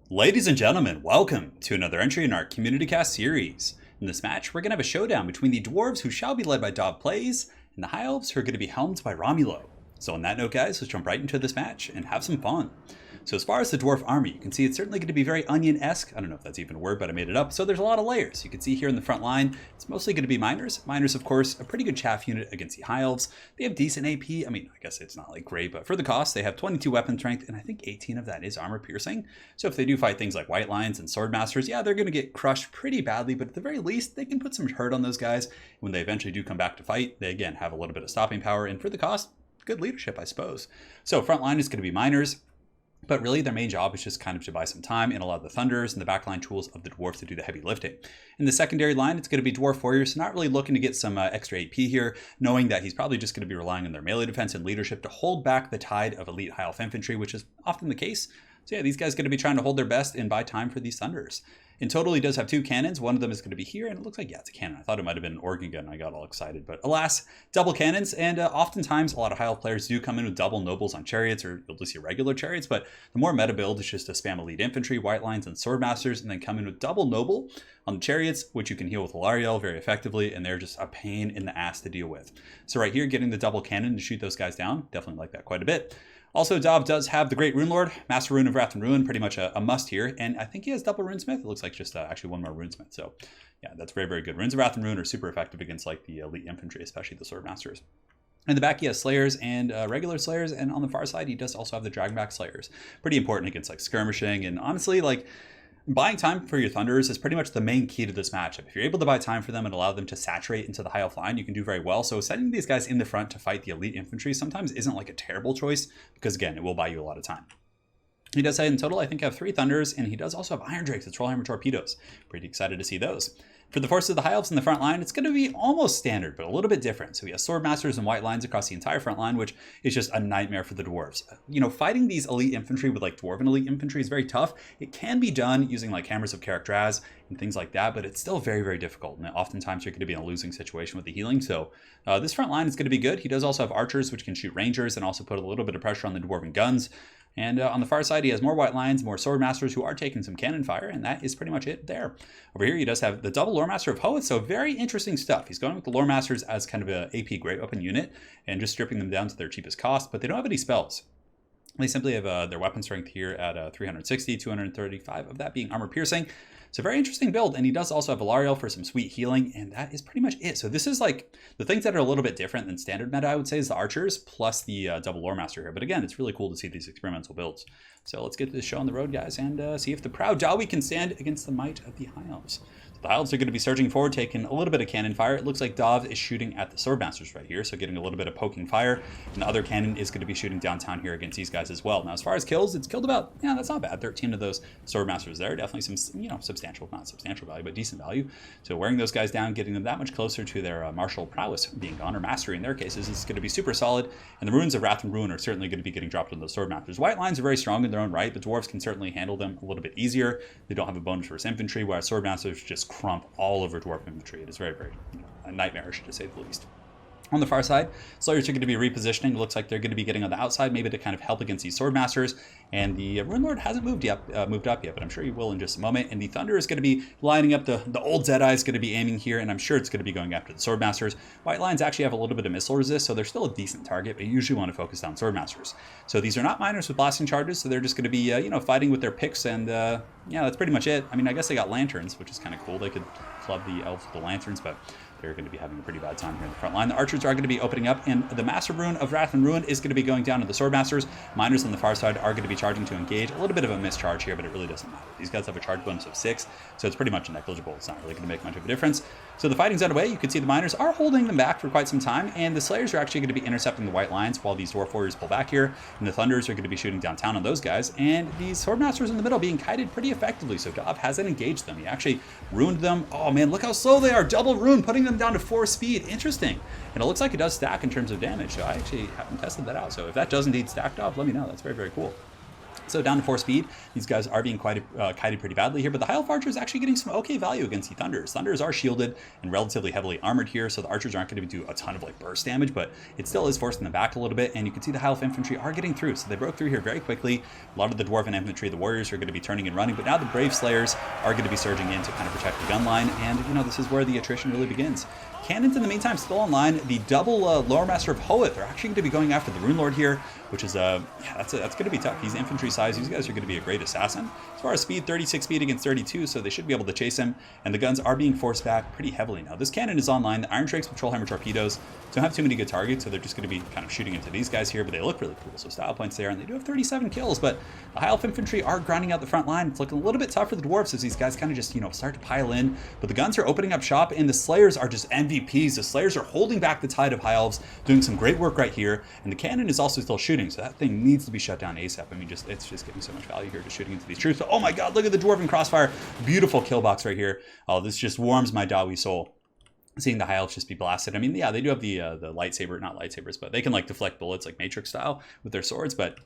Ladies and gentlemen, welcome to another entry in our Community Cast series. In this match, we're going to have a showdown between the Dwarves, who shall be led by Dov Plays, and the High Elves, who are going to be helmed by Romulo. So on that note, guys, let's jump right into this match and have some fun. So as far as the Dwarf army, you can see it's certainly going to be very onion-esque. I don't know if that's even a word, but I made it up. So there's a lot of layers. You can see here in the front line, it's mostly going to be miners. Miners, of course, a pretty good chaff unit against the High Elves. They have decent AP. I mean, I guess it's not like great, but for the cost, they have 22 weapon strength, and I think 18 of that is armor piercing. So if they do fight things like White Lions and Sword Masters, yeah, they're going to get crushed pretty badly, but at the very least, they can put some hurt on those guys. When they eventually do come back to fight, they again have a little bit of stopping power, and for the cost, good leadership, I suppose. So front line is going to be miners. But really, their main job is just kind of to buy some time and allow the Thunders and the backline tools of the Dwarfs to do the heavy lifting. In the secondary line, it's going to be Dwarf Warriors, so not really looking to get some extra AP here, knowing that he's probably just going to be relying on their melee defense and leadership to hold back the tide of elite High Elf infantry, which is often the case. So yeah, these guys are going to be trying to hold their best and buy time for these Thunders. In total, he does have two cannons. One of them is going to be here, and it looks like, yeah, it's a cannon. I thought it might have been an organ gun. I got all excited. But alas, double cannons, and oftentimes a lot of High Elf players do come in with double nobles on chariots, or you'll just see regular chariots, but the more meta build is just to spam elite infantry, white lines, and sword masters, and then come in with double noble on the chariots, which you can heal with Alariel very effectively, and they're just a pain in the ass to deal with. So right here, getting the double cannon to shoot those guys down, definitely like that quite a bit. Also, Dov does have the Great Rune Lord, Master Rune of Wrath and Ruin, pretty much a must here. And I think he has double Runesmith. It looks like just actually one more Runesmith. So yeah, that's very, very good. Runes of Wrath and Ruin are super effective against like the elite infantry, especially the Sword Masters. In the back, he has Slayers and regular Slayers. And on the far side, he does also have the Dragonback Slayers. Pretty important against like skirmishing. And honestly, like, buying time for your Thunders is pretty much the main key to this matchup. If you're able to buy time for them and allow them to saturate into the High Elf line, you can do very well. So sending these guys in the front to fight the elite infantry sometimes isn't like a terrible choice, because again, it will buy you a lot of time. He does have in total, I think, have 3 Thunders, and he does also have Iron Drakes, the Trollhammer torpedoes. Pretty excited to see those. For the forces of the High Elves in the front line, it's going to be almost standard, but a little bit different. So we have Sword Masters and White Lines across the entire front line, which is just a nightmare for the Dwarves. You know, fighting these elite infantry with like Dwarven elite infantry is very tough. It can be done using like Hammers of Karak and things like that, but it's still very, very difficult. And oftentimes you're going to be in a losing situation with the healing. So this front line is going to be good. He does also have Archers, which can shoot Rangers and also put a little bit of pressure on the Dwarven guns. And on the far side, he has more White Lions, more Sword Masters who are taking some cannon fire, and that is pretty much it there. Over here, he does have the double Lore Master of Hoeth, so very interesting stuff. He's going with the Lore Masters as kind of an AP Great Weapon unit, and just stripping them down to their cheapest cost, but they don't have any spells. They simply have their weapon strength here at 360, 235 of that being armor piercing. So very interesting build, and he does also have Alariel for some sweet healing, and that is pretty much it. So this is like the things that are a little bit different than standard meta, I would say, is the Archers plus the double Lore Master here. But again, it's really cool to see these experimental builds. So let's get this show on the road, guys, and see if the proud Dawi can stand against the might of the High Elves. The High Elves are going to be surging forward, taking a little bit of cannon fire. It looks like Dov is shooting at the Sword Masters right here, so getting a little bit of poking fire. And the other cannon is going to be shooting downtown here against these guys as well. Now, as far as kills, it's killed about, yeah, that's not bad. 13 of those Sword Masters there. Definitely some, you know, substantial, not substantial value, but decent value. So wearing those guys down, getting them that much closer to their martial prowess being gone, or mastery in their cases, is going to be super solid. And the Runes of Wrath and Ruin are certainly going to be getting dropped on those Sword Masters. White Lines are very strong in their own right. The Dwarves can certainly handle them a little bit easier. They don't have a bonus versus infantry, whereas Sword Masters just crump all over Dwarf infantry. It is very, very nightmarish, to say the least. On the far side, Slayers are going to be repositioning. It looks like they're going to be getting on the outside, maybe to kind of help against these Sword Masters. And the Rune Lord hasn't moved up yet, but I'm sure he will in just a moment. And the Thunder is going to be lining up. The old Deadeye is going to be aiming here, and I'm sure it's going to be going after the Sword Masters. White Lines actually have a little bit of missile resist, so they're still a decent target, but you usually want to focus on Sword Masters. So these are not miners with blasting charges, so they're just going to be, you know, fighting with their picks, and yeah, that's pretty much it. I mean, I guess they got lanterns, which is kind of cool. They could club the Elves with the lanterns, but they're going to be having a pretty bad time here in the front line. The Archers are going to be opening up, and the Master Rune of Wrath and Ruin is going to be going down to the Sword Masters. Miners on the far side are going to be charging to engage. A little bit of a mischarge here, but it really doesn't matter. These guys have a charge bonus of 6, so it's pretty much negligible. It's not really going to make much of a difference. So the fighting's underway. You can see the Miners are holding them back for quite some time, and the Slayers are actually going to be intercepting the White Lines while these Dwarf Warriors pull back here, and the Thunders are going to be shooting downtown on those guys, and these Sword Masters in the middle being kited pretty effectively, so Dov hasn't engaged them. He actually ruined them. Oh man, look how slow they are. Double rune, putting them down to 4 speed. Interesting. And it looks like it does stack in terms of damage, so I actually haven't tested that out. So if that does indeed stack up, let me know. That's very, very cool. So down to 4 speed, these guys are being kited pretty badly here, but the High Elf Archer is actually getting some okay value against the Thunders. Thunders are shielded and relatively heavily armored here, so the Archers aren't going to do a ton of like burst damage, but it still is forcing them back a little bit, and you can see the High Elf Infantry are getting through, so they broke through here very quickly. A lot of the Dwarven Infantry, the Warriors, are going to be turning and running, but now the Brave Slayers are going to be surging in to kind of protect the gun line, and this is where the attrition really begins. Cannons in the meantime still online. The double Lore Master of Hoeth are actually going to be going after the Rune Lord here, which is that's going to be tough. He's infantry size. These guys are going to be a great assassin. As far as speed, 36 speed against 32, so they should be able to chase him. And the guns are being forced back pretty heavily now. This cannon is online. The Iron Shanks Patrol Hammer torpedoes don't have too many good targets, so they're just going to be kind of shooting into these guys here. But they look really cool, so style points there, and they do have 37 kills. But the High Elf Infantry are grinding out the front line. It's looking a little bit tough for the Dwarfs as these guys kind of just start to pile in. But the guns are opening up shop, and the Slayers are just MVPs. The Slayers are holding back the tide of High Elves, doing some great work right here. And the cannon is also still shooting, so that thing needs to be shut down ASAP. I mean, it's just getting so much value here, just shooting into these troops. But oh my god, look at the Dwarven Crossfire. Beautiful kill box right here. Oh, this just warms my Dawi soul, seeing the High Elves just be blasted. I mean, yeah, they do have the lightsaber, not lightsabers, but they can like deflect bullets like Matrix style with their swords, but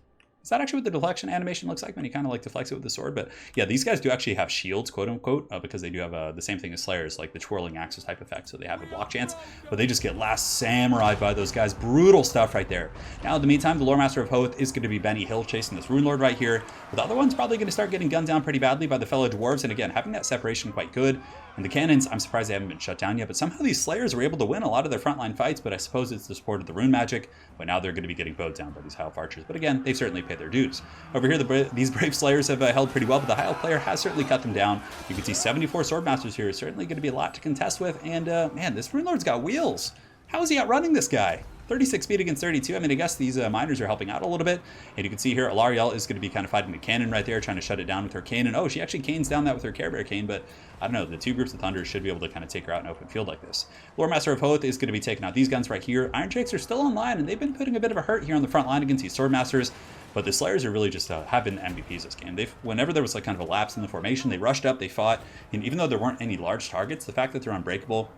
is that actually what the deflection animation looks like when you kind of like deflects it with the sword? But yeah, these guys do actually have shields, quote unquote, because they do have the same thing as Slayers, like the twirling axis type effect. So they have a block chance, but they just get last samurai by those guys. Brutal stuff right there. Now, in the meantime, the Lore Master of Hoeth is going to be Benny Hill chasing this Rune Lord right here. But the other one's probably going to start getting gunned down pretty badly by the fellow dwarves. And again, having that separation quite good. And the cannons, I'm surprised they haven't been shut down yet, but somehow these Slayers were able to win a lot of their frontline fights, but I suppose it's the support of the rune magic, but now they're going to be getting bowed down by these High Elf Archers. But again, they've certainly paid their dues. Over here, these Brave Slayers have held pretty well, but the High Elf player has certainly cut them down. You can see 74 Swordmasters here is certainly going to be a lot to contest with, and man, this Rune Lord's got wheels. How is he outrunning this guy? 36 speed against 32. I mean, I guess these miners are helping out a little bit. And you can see here, Alarielle is going to be kind of fighting the cannon right there, trying to shut it down with her cannon. Oh, she actually canes down that with her Care Bear cane, but I don't know. The two groups of Thunders should be able to kind of take her out in open field like this. Lore Master of Hoeth is going to be taking out these guns right here. Iron Shanks are still online, and they've been putting a bit of a hurt here on the front line against these Swordmasters. But the Slayers are really just have been MVPs this game. Whenever there was like kind of a lapse in the formation, they rushed up, they fought, and even though there weren't any large targets, the fact that they're unbreakable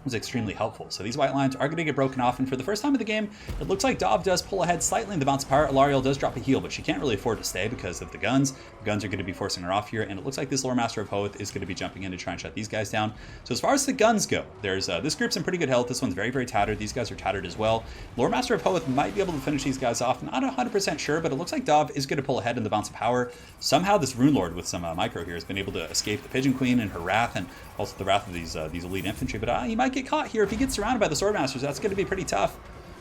was extremely helpful. So these white lines are going to get broken off, and for the first time of the game, it looks like Dov does pull ahead slightly in the bounce of power. Alarielle does drop a heal, but she can't really afford to stay because of the guns. The guns are going to be forcing her off here, and it looks like this Lore Master of Hoeth is going to be jumping in to try and shut these guys down. So as far as the guns go, there's this group's in pretty good health. This one's very, very tattered. These guys are tattered as well. Lore Master of Hoeth might be able to finish these guys off. Not 100% sure, but it looks like Dov is going to pull ahead in the bounce of power. Somehow this Rune Lord with some micro here has been able to escape the Pigeon Queen and her wrath, and also the wrath of these elite infantry. But he might get caught here if he gets surrounded by the Swordmasters. That's going to be pretty tough.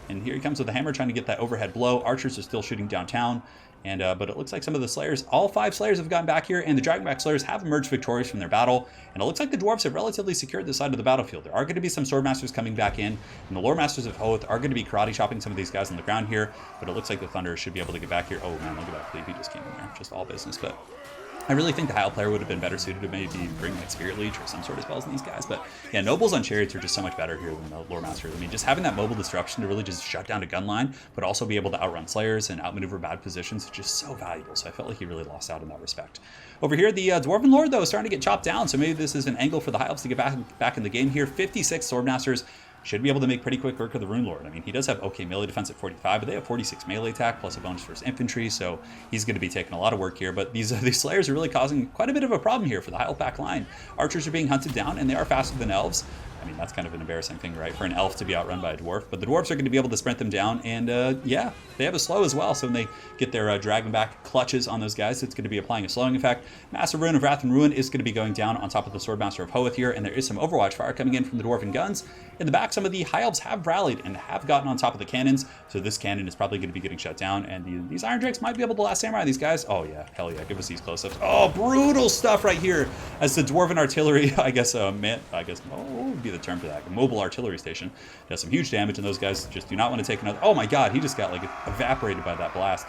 And here he comes with the hammer trying to get that overhead blow. Archers are still shooting downtown. And but it looks like some of the Slayers, all 5 Slayers have gotten back here, and the Dragonback Slayers have emerged victorious from their battle. And it looks like the Dwarves have relatively secured this side of the battlefield. There are going to be some Swordmasters coming back in, and the Lore Masters of Hoeth are going to be karate chopping some of these guys on the ground here. But it looks like the Thunder should be able to get back here. Oh man, look at that cleave he just came in there. Just all business. But I really think the High Elf player would have been better suited to maybe bring like Spirit Leech or some sort of spells in these guys. But yeah, Nobles on Chariots are just so much better here than the Lore Masters. I mean, just having that mobile disruption to really just shut down a gun line, but also be able to outrun Slayers and outmaneuver bad positions is just so valuable. So I felt like he really lost out in that respect. Over here, the Dwarven Lord, though, is starting to get chopped down. So maybe this is an angle for the High Elves to get back in the game here. 56 Swordmasters. Should be able to make pretty quick work of the Rune Lord. I mean, he does have okay melee defense at 45, but they have 46 melee attack plus a bonus for his infantry, so he's going to be taking a lot of work here. But these Slayers are really causing quite a bit of a problem here for the High Elf back line. Archers are being hunted down, and they are faster than Elves. I mean, that's kind of an embarrassing thing, right, for an Elf to be outrun by a Dwarf. But the Dwarves are going to be able to sprint them down, and yeah, they have a slow as well. So when they get their Dragonback clutches on those guys, it's going to be applying a slowing effect. Massive Rune of Wrath and Ruin is going to be going down on top of the Swordmaster of Hoeth here, and there is some Overwatch fire coming in from the Dwarven guns. In the back, some of the High Elves have rallied and have gotten on top of the cannons, so this cannon is probably going to be getting shut down, and these Iron Drakes might be able to last samurai these guys. Oh yeah, hell yeah, give us these close-ups. Oh, brutal stuff right here as the Dwarven artillery, what would be the term for that? A mobile artillery station does some huge damage, and those guys just do not want to take another. Oh my god, he just got like evaporated by that blast.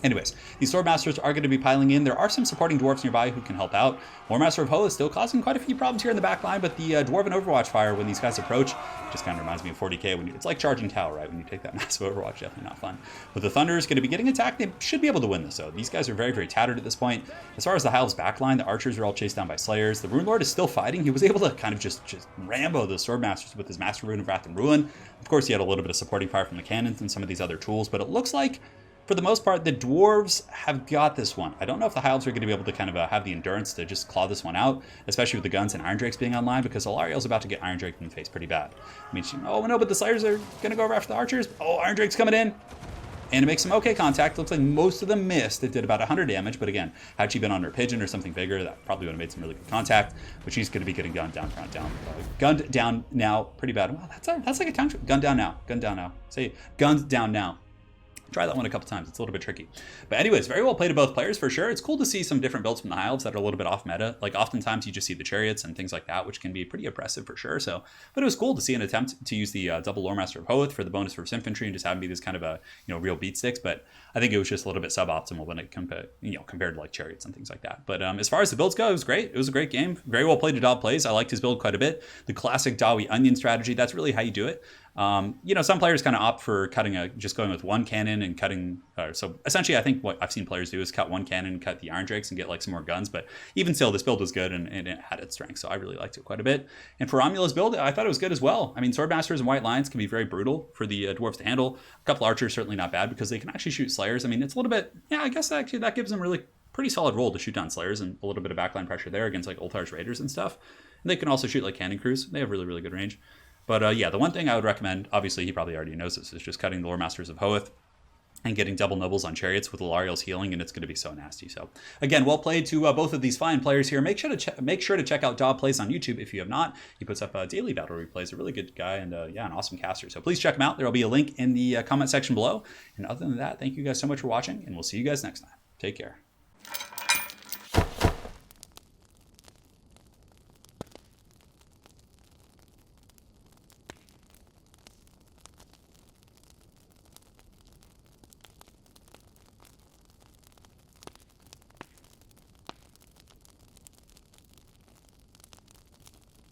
Anyways, these Swordmasters are going to be piling in. There are some supporting Dwarves nearby who can help out. Lore Master of Hoeth is still causing quite a few problems here in the back line, but the Dwarven Overwatch fire when these guys approach just kind of reminds me of 40k. It's like charging Tau, right? When you take that massive Overwatch, definitely not fun. But the Thunder is going to be getting attacked. They should be able to win this, though. These guys are very, very tattered at this point. As far as the High Elves back line, the Archers are all chased down by Slayers. The Rune Lord is still fighting. He was able to kind of just Rambo the Swordmasters with his Master Rune of Wrath and Ruin. Of course, he had a little bit of supporting fire from the cannons and some of these other tools, but it looks like For the most part, the Dwarves have got this one. I don't know if the High Elves are going to be able to kind of have the endurance to just claw this one out, especially with the guns and Iron Drakes being online, because Alariel's about to get Iron Drake in the face pretty bad. I mean, oh no, but the Slayers are going to go over after the Archers. Oh, Iron Drake's coming in. And it makes some okay contact. Looks like most of them missed. It did about 100 damage, but again, had she been on her pigeon or something bigger, that probably would have made some really good contact. But she's going to be getting gunned down, gunned down now, pretty bad. Wow, that's like a tongue. Gunned down now, gunned down now. Say, gunned down now. Try that one a couple times. It's a little bit tricky. But anyways, very well played to both players for sure. It's cool to see some different builds from the High Elves that are a little bit off meta. Like oftentimes you just see the chariots and things like that, which can be pretty oppressive for sure. So, but it was cool to see an attempt to use the double Lore Master of Hoth for the bonus for infantry and just have them be this kind of a real beat sticks. But I think it was just a little bit suboptimal when it compared to like chariots and things like that. But as far as the builds go, it was great. It was a great game. Very well played to Daw plays. I liked his build quite a bit. The classic Dawi onion strategy. That's really how you do it. Some players kind of opt for just going with one cannon and cutting. So essentially, I think what I've seen players do is cut one cannon, cut the Iron Drakes, and get like some more guns. But even still, this build was good and it had its strength. So I really liked it quite a bit. And for Romula's build, I thought it was good as well. I mean, Swordmasters and White Lions can be very brutal for the Dwarves to handle. A couple Archers certainly not bad because they can actually shoot Slayers. I mean, it's a little bit, I guess actually that gives them really pretty solid role to shoot down Slayers and a little bit of backline pressure there against like Ulthar's Raiders and stuff. And they can also shoot like Cannon Crews. They have really, really good range. But the one thing I would recommend, obviously he probably already knows this, is just cutting the Lore Masters of Hoth and getting double nobles on chariots with Alariel's healing, and it's going to be so nasty. So again, well played to both of these fine players here. Make sure to check out Daw Plays on YouTube if you have not. He puts up daily battle replays. A really good guy and an awesome caster. So please check him out. There will be a link in the comment section below. And other than that, thank you guys so much for watching, and we'll see you guys next time. Take care.